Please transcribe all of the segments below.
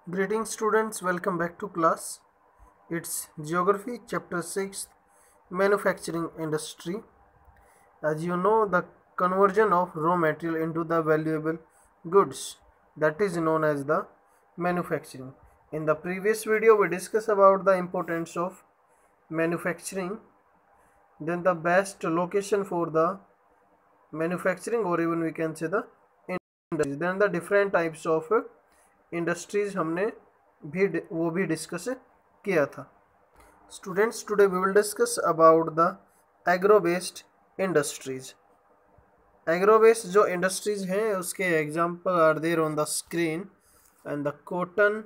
Greetings students, welcome back to class. It's Geography chapter 6 Manufacturing Industry. As you know, the conversion of raw material into the valuable goods, that is known as the manufacturing. In the previous video we discussed about the importance of manufacturing, then the best location for the manufacturing, or even we can say the industries, then the different types of industries हमने भी discuss किया था. Students, today we will discuss about the agro based industries. Agro based जो industries हैं उसके example are there on the screen. And the cotton,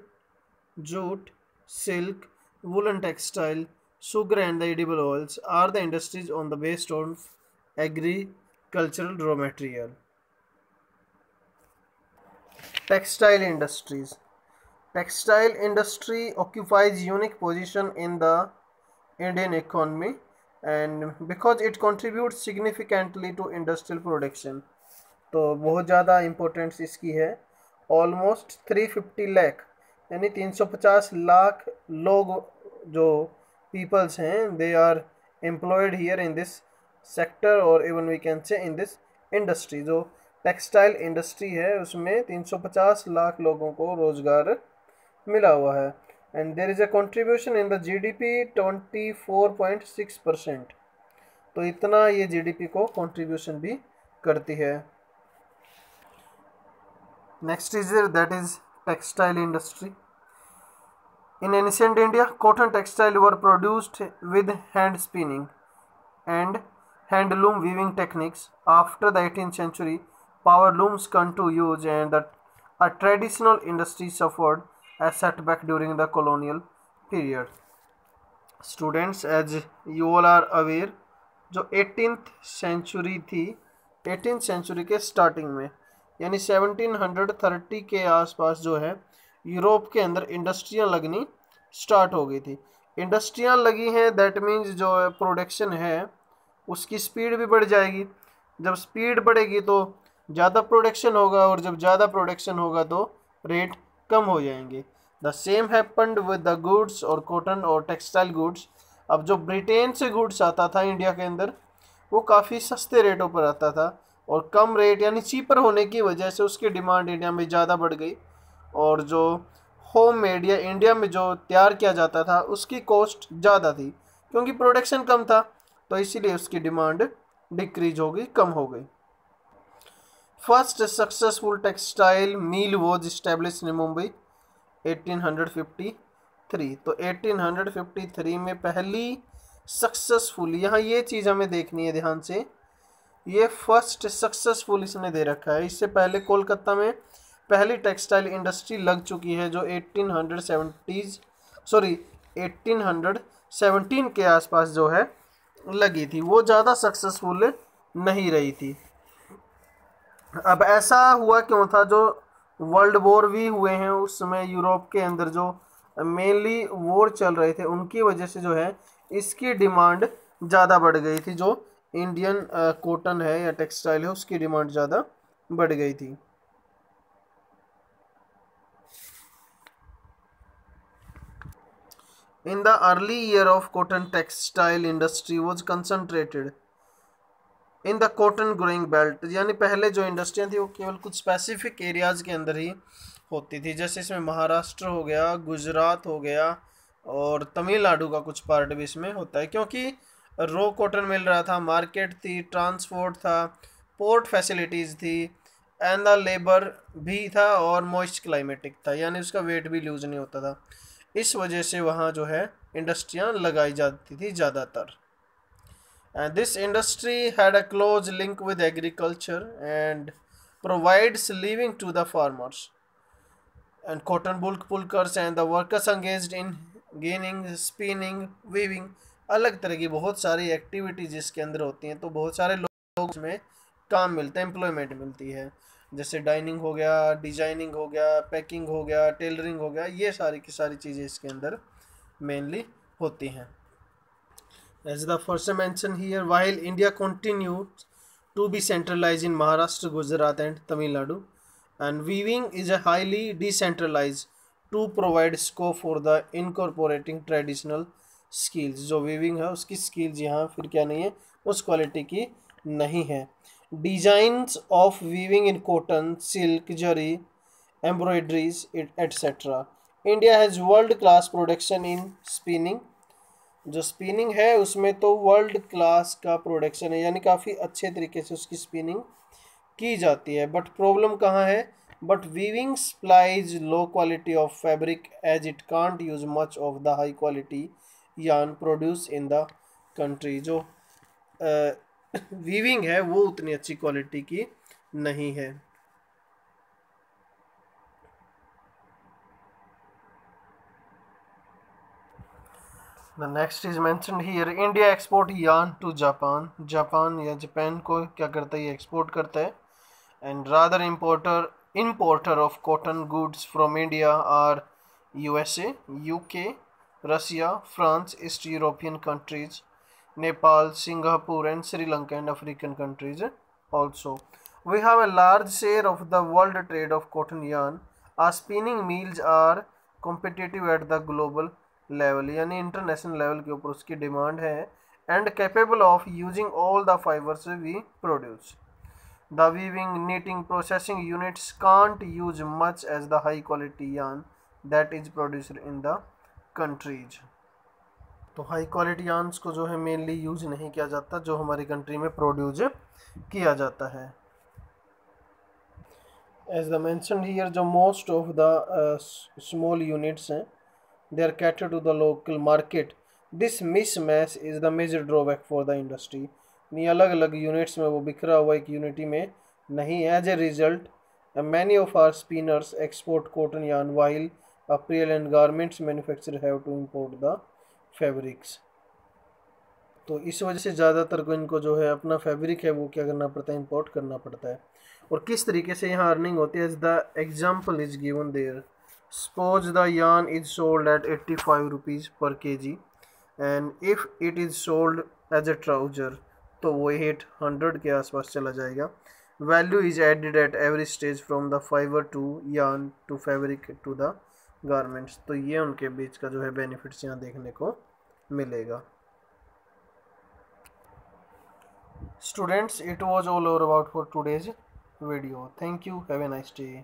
jute, silk, woollen textile, sugar and the edible oils are the industries on the based on agricultural raw material. Textile industries. Textile industry occupies unique position in the Indian economy and because it contributes significantly to industrial production. तो बहुत ज़्यादा importance इसकी है. Almost 350 lakh यानी 350 लाख लोग जो peoples हैं they are employed here in this sector और even we can say in this industry. जो टेक्सटाइल इंडस्ट्री है उसमें 350 लाख लोगों को रोजगार मिला हुआ है. And there is a contribution in the GDP 24.6%. तो इतना ये जीडीपी को कंट्रीब्यूशन भी करती है. Next is that is textile industry. In ancient India, cotton textile were produced with hand spinning and handloom weaving techniques. After the 18th century, power looms come to use and a traditional industry suffered a setback during the colonial period. Students, as you all are aware, जो 18th century थी, 18th century के starting में यानी 1730 के आसपास जो है Europe के अंदर इंडस्ट्रियाँ लगनी स्टार्ट हो गई थी. इंडस्ट्रियाँ लगी हैं दैट मीन्स जो प्रोडक्शन है उसकी स्पीड भी बढ़ जाएगी. जब स्पीड बढ़ेगी तो ज़्यादा प्रोडक्शन होगा और जब ज़्यादा प्रोडक्शन होगा तो रेट कम हो जाएंगे. The same happened with the goods और कॉटन और टेक्सटाइल गुड्स. अब जो ब्रिटेन से गुड्स आता था इंडिया के अंदर वो काफ़ी सस्ते रेटों पर आता था और कम रेट यानी चीपर होने की वजह से उसकी डिमांड इंडिया में ज़्यादा बढ़ गई और जो होम मेड या इंडिया में जो तैयार किया जाता था उसकी कॉस्ट ज़्यादा थी क्योंकि प्रोडक्शन कम था तो इसीलिए उसकी डिमांड डिक्रीज हो गई, कम हो गई. First successful textile mill was establish in Mumbai 1853. तो 1853 में पहली सक्सेसफुल, यहाँ ये चीज़ हमें देखनी है ध्यान से, ये फर्स्ट सक्सेसफुल इसने दे रखा है. इससे पहले कोलकाता में पहली टेक्सटाइल इंडस्ट्री लग चुकी है जो 1817 के आसपास जो है लगी थी. वो ज़्यादा सक्सेसफुल नहीं रही थी. अब ऐसा हुआ क्यों था, जो वर्ल्ड वॉर भी हुए हैं उस समय यूरोप के अंदर जो मेनली वॉर चल रहे थे उनकी वजह से जो है इसकी डिमांड ज़्यादा बढ़ गई थी. जो इंडियन कॉटन है या टेक्सटाइल है उसकी डिमांड ज़्यादा बढ़ गई थी. In the early year of cotton textile industry was concentrated in the cotton growing belt. यानी पहले जो इंडस्ट्रियाँ थी वो केवल कुछ स्पेसिफिक एरियाज़ के अंदर ही होती थी. जैसे इसमें महाराष्ट्र हो गया, गुजरात हो गया और तमिलनाडु का कुछ पार्ट भी इसमें होता है क्योंकि रॉ कॉटन मिल रहा था, मार्केट थी, ट्रांसपोर्ट था, पोर्ट फैसिलिटीज़ थी एंड द लेबर भी था और मॉइस्ट क्लाइमेटिक था यानी उसका वेट भी लूज नहीं होता था. इस वजह से वहाँ जो है इंडस्ट्रियाँ लगाई जाती थी ज़्यादातर. And this industry had a close link with agriculture and provides living to the farmers and cotton boll pluckers and the workers engaged in ginning, spinning, weaving. अलग तरह की बहुत सारी एक्टिविटीज इसके अंदर होती हैं तो बहुत सारे लोग इसमें काम मिलता है, एम्प्लॉयमेंट मिलती है. जैसे डाइनिंग हो गया, डिजाइनिंग हो गया, पैकिंग हो गया, टेलरिंग हो गया, ये सारी की सारी चीज़ें इसके अंदर मेनली होती हैं. As the first mention here, while India continues to be centralize in Maharashtra, Gujarat and Tamil Nadu, and weaving is a highly decentralized to provide scope for the incorporating traditional skills. जो वीविंग है उसकी स्किल्स यहाँ फिर क्या नहीं है, उस क्वालिटी की नहीं है। Designs of weaving in cotton, silk, zari, embroideries etcetera. India has world class production in spinning. जो स्पिनिंग है उसमें तो वर्ल्ड क्लास का प्रोडक्शन है, यानी काफ़ी अच्छे तरीके से उसकी स्पिनिंग की जाती है। बट प्रॉब्लम कहाँ है? But weaving supplies low quality of fabric as it can't use much of the high quality yarn produce in the country. जो वीविंग है वो उतनी अच्छी क्वालिटी की नहीं है। The next is mentioned here, India export yarn to Japan. Japan या Japan को क्या करता है, ये एक्सपोर्ट करता है। And rather importer of cotton goods from India are USA, UK, Russia, France, East European countries, Nepal, Singapore and Sri Lanka and African countries also. We have a large share of the world trade of cotton yarn. Our spinning mills are competitive at the global level, यानी international level के ऊपर उसकी demand है। And capable of using all the fibres we produce. The weaving, knitting, processing units can't use much as the high quality yarn that is produced in the countries. तो high quality yarns को जो है mainly use नहीं किया जाता जो हमारी country में प्रोड्यूस किया जाता है। एज द मैंशनड हियर, जो most of the small units हैं they are catered to the local market. This mismatch is the major drawback for the industry. नहीं, अलग अलग यूनिट्स में वो बिखरा हुआ एक यूनिटी में नहीं। As a result many of our spinners export cotton yarn while apparel and garments manufacturer have to import the fabrics. तो इस वजह से ज़्यादातर को इनको जो है अपना फैब्रिक है वो क्या करना पड़ता है, इंपोर्ट करना पड़ता है। और किस तरीके से यहाँ अर्निंग होती है, the example is given there. Suppose the yarn is sold at 85 rupees per kg and if it is sold as a trouser तो वो 800 के आसपास चला जाएगा। Value is added at every stage from the fibre to yarn to fabric to the garments. तो ये उनके बीच का जो है बेनिफिट्स यहाँ देखने को मिलेगा। Students, it was all over about for today's video. Thank you. Have a nice day.